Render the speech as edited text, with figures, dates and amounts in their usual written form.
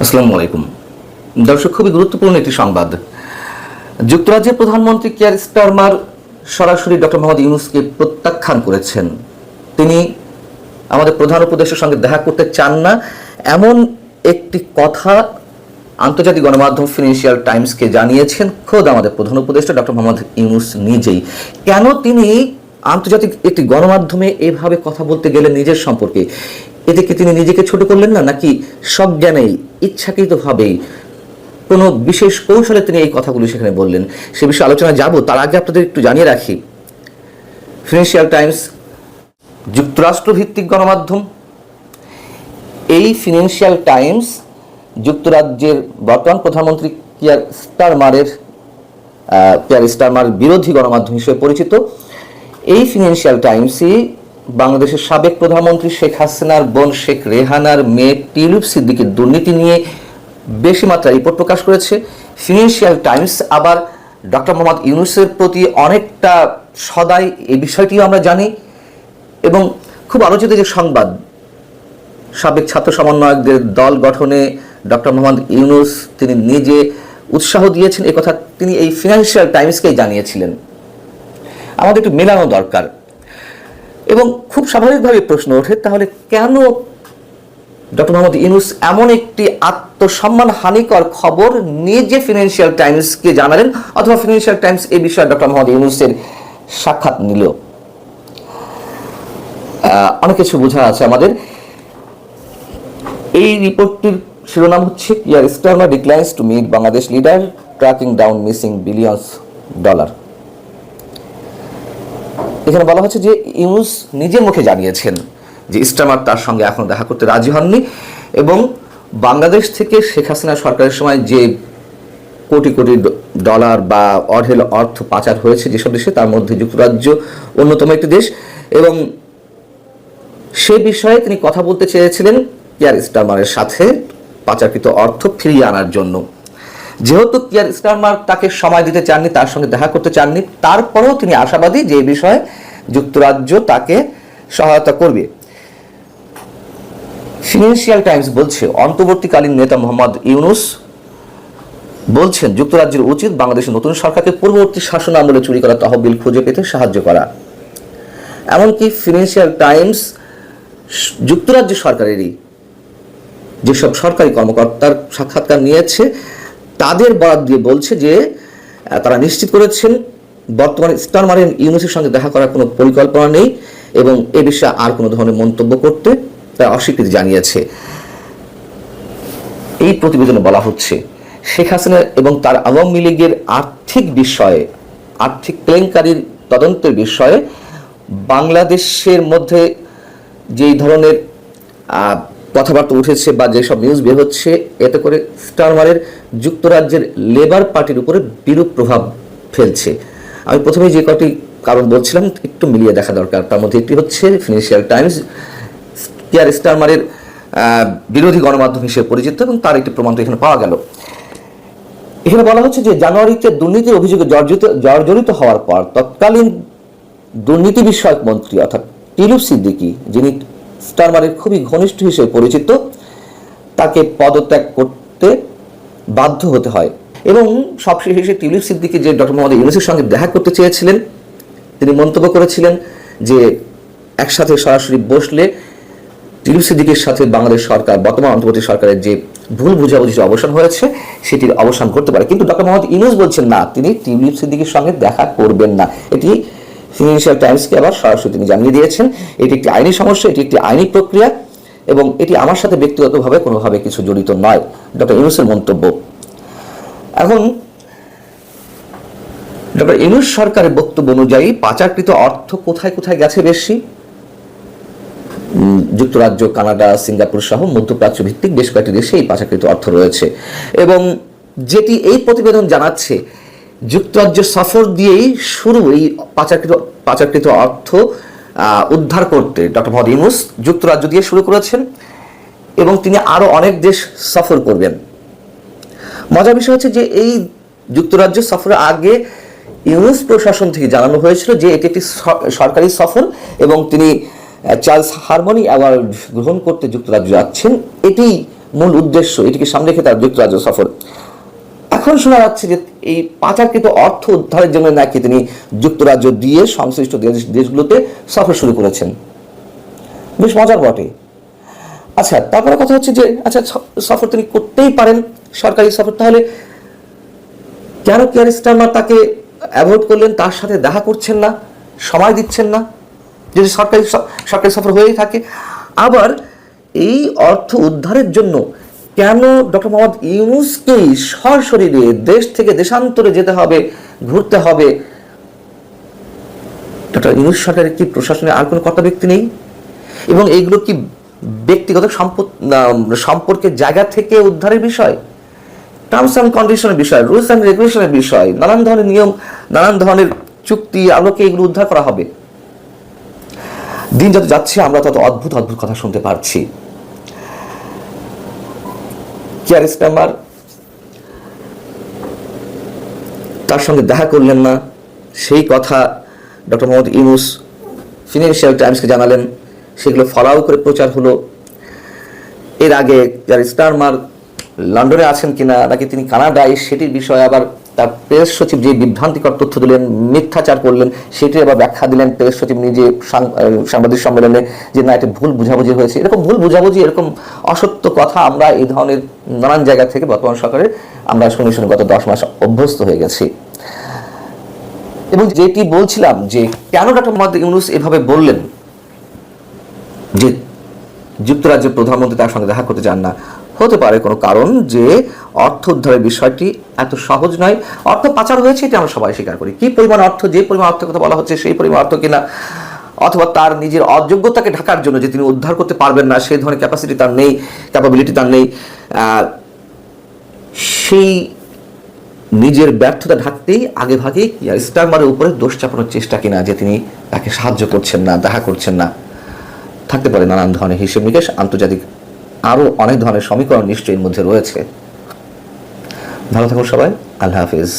আসসালামু আলাইকুম দর্শক, খুবই গুরুত্বপূর্ণ একটি সংবাদ। যুক্তরাজ্যের প্রধানমন্ত্রী কিয়ার স্টারমার সরাসরি ডক্টর মোহাম্মদ ইউনূসকে প্রত্যাখ্যান করেছেন। তিনি আমাদের প্রধান উপদেষ্টার সঙ্গে দেখা করতে চান না, এমন একটি কথা আন্তর্জাতিক গণমাধ্যম ফিনান্সিয়াল টাইমসকে জানিয়েছেন খোদ আমাদের প্রধান উপদেষ্টা ডক্টর মোহাম্মদ ইউনূস নিজেই। কেন তিনি আন্তর্জাতিক একটি গণমাধ্যমে এভাবে কথা বলতে গেলেন নিজের সম্পর্কে? এতে কি তিনি নিজেকে ছোট করলেন না, নাকি সজ্ঞানেই ইচ্ছাকৃতভাবেই কোনো বিশেষ কৌশলে তিনি এই কথাগুলো সেখানে বললেন? সে বিষয়ে আলোচনা যাব। তার আগে আপনাদের একটু জানিয়ে রাখি, ফিনান্সিয়াল টাইমস যুক্তরাষ্ট্র ভিত্তিক গণমাধ্যম। এই ফিনান্সিয়াল টাইমস যুক্তরাজ্যের বর্তমান প্রধানমন্ত্রী কিয়ার স্টারমার বিরোধী গণমাধ্যম হিসেবে পরিচিত। এই ফিনান্সিয়াল টাইমসই বাংলাদেশের সাবেক প্রধানমন্ত্রী শেখ হাসিনার বোন শেখ রেহানার মেয়ে টিউলিপ সিদ্দিকীর দুর্নীতি নিয়ে বেশি মাত্রায় রিপোর্ট প্রকাশ করেছে। ফিনান্সিয়াল টাইমস আবার ডক্টর মোহাম্মদ ইউনূসের প্রতি অনেকটা সদয়, এই বিষয়টিও আমরা জানি। এবং খুব আলোচিত যে সংবাদ, সাবেক ছাত্র সমন্বয়কদের দল গঠনে ডক্টর মোহাম্মদ ইউনূস তিনি নিজে উৎসাহ দিয়েছেন, এই কথা তিনি এই ফিনান্সিয়াল টাইমসকেই জানিয়েছিলেন। আমাদের একটু মেলানো দরকার। এবং খুব স্বাভাবিকভাবে প্রশ্ন ওঠে, তাহলে কেন ডক্টর মোহাম্মদ ইউনূস এমন একটি আত্মসম্মান হানিকর খবর নিজে ফিনান্সিয়াল টাইমসকে জানালেন, অথবা ফিনান্সিয়াল টাইমস এই বিষয়ে ডক্টর মোহাম্মদ ইউনূসের সাক্ষাৎ নিল? অনেক কিছু বোঝা আছে আমাদের। এই রিপোর্টটির শিরোনাম হচ্ছে Keir Starmer declines to meet Bangladesh leader, tracking down missing billions dollar. এখানে বলা হচ্ছে যে ইউনূস নিজের মুখে জানিয়েছেন যে স্টারমার তার সঙ্গে এখনো দেখা করতে রাজি হননি, এবং বাংলাদেশ থেকে শেখ হাসিনা সরকারের সময় যে কোটি কোটি ডলার বা অঢেল অর্থ পাচার হয়েছে যেসব দেশে, তার মধ্যে যুক্তরাজ্য অন্যতম একটি দেশ, এবং সে বিষয়ে তিনি কথা বলতে চেয়েছিলেন কিয়ার স্টারমারের সাথে পাচারকৃত অর্থ ফিরিয়ে আনার জন্য। যেহেতু কিয়ার স্টারমার তাকে সময় দিতে চাননি, তার সঙ্গে দেখা করতে চাননি, তারপরেও তিনি আশাবাদী যে এই বিষয়ে যুক্তরাজ্য তাকে সহায়তা করবে। ফিনান্সিয়াল টাইমস বলছে, অন্তর্বর্তীকালীন নেতা মোহাম্মদ ইউনূস বলছেন যুক্তরাজ্যের উচিত বাংলাদেশের নতুন সরকারকে পূর্ববর্তী শাসন আমলে চুরি করা তহবিল খুঁজে পেতে সাহায্য করা। এমনকি ফিনান্সিয়াল টাইমস যুক্তরাজ্য সরকারেরই যেসব সরকারি কর্মকর্তার সাক্ষাৎকার নিয়েছে তাদের বরাত দিয়ে বলছে যে তারা নিশ্চিত করেছেন বর্তমানে স্টারমারের ইউনূসের সঙ্গে দেখা করার কোনো পরিকল্পনা নেই, এবং এ বিষয়ে আর কোনো ধরনের মন্তব্য করতে তারা অস্বীকৃতি জানিয়েছে। এই প্রতিবেদনে বলা হচ্ছে, শেখ হাসিনা এবং তার আওয়ামী লীগের আর্থিক কেলেঙ্কারির তদন্তের বিষয়ে বাংলাদেশের মধ্যে যেই ধরনের কথাবার্তা উঠেছে বা যেসব নিউজ বের হচ্ছে, এতে করে স্টারমারের যুক্তরাজ্যের লেবার পার্টির উপরে বিরূপ প্রভাব ফেলছে। আমি প্রথমে যে কটি কারণ বলছিলাম একটু মিলিয়ে দেখা দরকার। তার মধ্যে একটি হচ্ছে ফিনান্সিয়াল টাইমস কিয়ার স্টারমারের বিরোধী গণমাধ্যম হিসেবে পরিচিত, এবং তার একটি প্রমাণ তো এখানে পাওয়া গেল। এখানে বলা হচ্ছে যে জানুয়ারিতে দুর্নীতির অভিযোগে জর্জরিত হওয়ার পর তৎকালীন দুর্নীতি বিষয়ক মন্ত্রী অর্থাৎ টিউলিপ সিদ্দিকী, যিনি স্টারমারের খুবই ঘনিষ্ঠ হিসেবে পরিচিত, তাকে পদত্যাগ করতে বাধ্য হতে হয়। এবং সবশেষে টিউলিপ সিদ্দিকী যে ডক্টর মোহাম্মদ ইউনূসের সঙ্গে দেখা করতে চেয়েছিলেন, তিনি মন্তব্য করেছিলেন যে একসাথে সরাসরি বসলে টিউলিপ সিদ্দিকীর সাথে বাংলাদেশ সরকার, বর্তমান অন্তর্বর্তী সরকারের যে ভুল বুঝাবুঝির অবসান হয়েছে সেটির অবসান করতে পারে। কিন্তু ডক্টর মোহাম্মদ ইউনূস বলছেন না, তিনি টিউলিপ সিদ্দিকীর সঙ্গে দেখা করবেন না। এটি ফিনান্সিয়াল টাইমসকে আবার সরাসরি তিনি জানিয়ে দিয়েছেন। এটি একটি আইনি সমস্যা, এটি একটি আইনি প্রক্রিয়া, এবং এটি আমার সাথে ব্যক্তিগতভাবে কোনোভাবে কিছু জড়িত নয়, ডক্টর ইউনূসের মন্তব্য। এখন ডক্টর ইউনূস সরকারের বক্তব্য অনুযায়ী পাচারকৃত অর্থ কোথায় কোথায় গেছে বেশি? যুক্তরাজ্য, কানাডা, সিঙ্গাপুর সহ মধ্যপ্রাচ্য ভিত্তিক বেশ কয়েকটি দেশে এই পাচারকৃত অর্থ রয়েছে। এবং যেটি এই প্রতিবেদন জানাচ্ছে, যুক্তরাজ্য সফর দিয়েই শুরু এই পাচারকৃত অর্থ উদ্ধার করতে ডক্টর মোহাম্মদ ইউনূস যুক্তরাজ্য দিয়ে শুরু করেছেন, এবং তিনি আরো অনেক দেশ সফর করবেন। মজার বিষয় হচ্ছে যে এই যুক্তরাজ্য সফরের আগে ইউনূস প্রশাসন থেকে জানানো হয়েছিল যে এটি একটি সরকারি সফর, এবং তিনি চার্লস হারমোনি অ্যাওয়ার্ড গ্রহণ করতে যুক্তরাজ্য যাচ্ছেন, এটি মূল উদ্দেশ্য, এটিকে সামনে রেখে তার যুক্তরাজ্য সফর। এখন শোনা যাচ্ছে যে এই পাচারকৃত অর্থ উদ্ধারের জন্য নাকি তিনি যুক্তরাজ্য দিয়ে সংশ্লিষ্ট দেশগুলোতে সফর শুরু করেছেন। বেশ মজার বটে। আচ্ছা, তারপরে কথা হচ্ছে যে আচ্ছা, সফর তিনি করতেই পারেন, সরকারি সফর, তাহলে কেন কিয়ার স্টারমার তাকে অ্যাভয়েড করলেন, তার সাথে দেখা করছেন না, সময় দিচ্ছেন না, যদি সরকারি সফর হয়েই থাকে? আবার এই অর্থ উদ্ধারের জন্য কেন ডক্টর মোহাম্মদ ইউনূসকেই সশরীরে দেশ থেকে দেশান্তরে যেতে হবে, ঘুরতে হবে? ডক্টর ইউনূস সরকারের কি প্রশাসনে আর কোনো কর্তা ব্যক্তি নেই? এবং এইগুলো কি ব্যক্তিগত সম্পর্কের জায়গা থেকে উদ্ধারের বিষয়, টার্মস অ্যান্ড কন্ডিশনের বিষয়, রুলস অ্যান্ড রেগুলেশনের বিষয়, নানান ধরনের নিয়ম, নানান ধরনের চুক্তি আলোকে এগুলো উদ্ধার করা হবে? দিন যত যাচ্ছে আমরা তত অদ্ভুত অদ্ভুত কথা শুনতে পারছি। কিয়ার স্টারমার তার সঙ্গে দেখা করলেন না, সেই কথা ডক্টর মোহাম্মদ ইউনূস ফিনান্সিয়াল টাইমসকে জানালেন, সেগুলো ফলাও করে প্রচার হলো। এর আগে কিয়ার স্টারমার লন্ডনে আছেন কিনা, নাকি তিনি কানাডায়, সেটির বিষয়ে আবার তার প্রেস সচিব যে বিভ্রান্তিকর তথ্য দিলেন, মিথ্যাচার করলেন, সেটি আবার ব্যাখ্যা দিলেন প্রেস সচিব নিজে সাংবাদিক সম্মেলনে, যে না, এটা ভুল বুঝাবুঝি হয়েছে। এরকম ভুল বুঝাবুঝি, এরকম অসত্য কথা আমরা এই ধরনের নানান জায়গা থেকে বর্তমান সরকারে আমরা শুনে শুনে গত 10 মাস অভ্যস্ত হয়ে গেছি। এবং যেটি বলছিলাম যে কেন ডক্টর মোহাম্মদ ইউনূস এভাবে বললেন যে যুক্তরাজ্যের প্রধানমন্ত্রী তার সঙ্গে দেখা করতে চান না, হতে পারে কোনো কারণ যে অর্থ উদ্ধারের বিষয়টি এত সহজ নয়। অর্থ পাচার হয়েছে, এটা আমরা সবাই স্বীকার করি। কি পরিমাণ অর্থ, যে পরিমাণ অর্থের কথা বলা হচ্ছে সেই পরিমাণ অর্থ কিনা, অথবা তার নিজের অযোগ্যতাকে ঢাকার জন্য, যে তিনি উদ্ধার করতে পারবেন না, সেই ধরনের ক্যাপাসিটি তার নেই, ক্যাপাবিলিটি তার নেই, সেই নিজের ব্যর্থতা ঢাকতেই আগে ভাগে কিয়ার স্টারমারের উপরে দোষ চাপানোর চেষ্টা কিনা, যে তিনি তাকে সাহায্য করছেন না, দেখা করছেন না। থাকতে পারে নানান ধরনের হিসেব নিকেশ, আন্তর্জাতিক আরও অনেক ধরনের সমীকরণ নিশ্চয়ই এর মধ্যে রয়েছে। ভালো থাকুন সবাই, আল্লাহ হাফিজ।